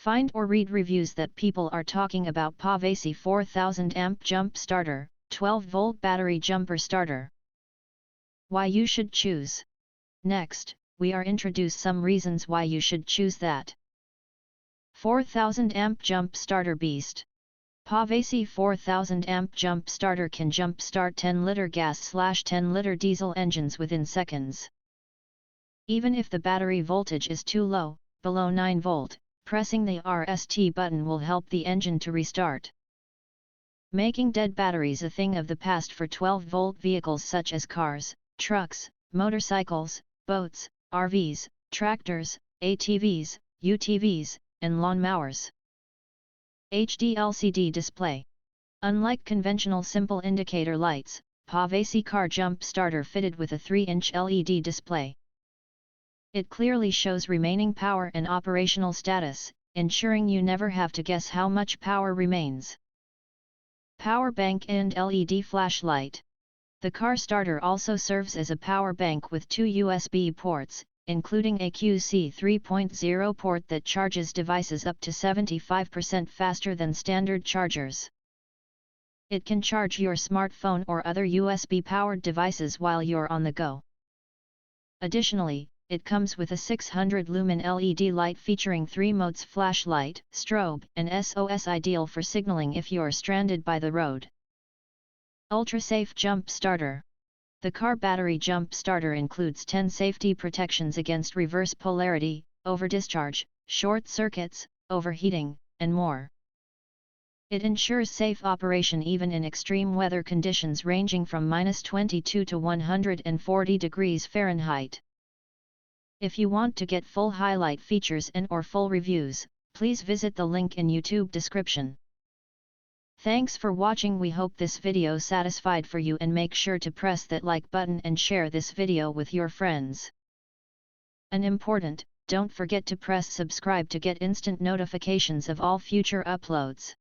Find or read reviews that people are talking about Povasee 4000 amp jump starter, 12-volt battery jumper starter. Why you should choose. Next, we are introduce some reasons why you should choose that. 4000 amp jump starter beast. Povasee 4000 amp jump starter can jump start 10-liter gas/10-liter diesel engines within seconds. Even if the battery voltage is too low, below 9 volt, pressing the RST button will help the engine to restart. Making dead batteries a thing of the past for 12-volt vehicles such as cars, trucks, motorcycles, boats, RVs, tractors, ATVs, UTVs, and lawn mowers. HD LCD display. Unlike conventional simple indicator lights, Povasee car jump starter fitted with a 3-inch LED display. It clearly shows remaining power and operational status, ensuring you never have to guess how much power remains. Power bank and LED flashlight. The car starter also serves as a power bank with 2 USB ports, including a QC 3.0 port that charges devices up to 75% faster than standard chargers. It can charge your smartphone or other USB-powered devices while you're on the go. Additionally, it comes with a 600-lumen LED light featuring 3 modes: flashlight, strobe, and SOS, ideal for signaling if you're stranded by the road. Ultra-safe jump starter. The car battery jump starter includes 10 safety protections against reverse polarity, overdischarge, short circuits, overheating, and more. It ensures safe operation even in extreme weather conditions ranging from -22 to 140 degrees Fahrenheit. If you want to get full highlight features and/or full reviews, please visit the link in YouTube description. Thanks for watching. We hope this video satisfied for you, and make sure to press that like button and share this video with your friends. And important, don't forget to press subscribe to get instant notifications of all future uploads.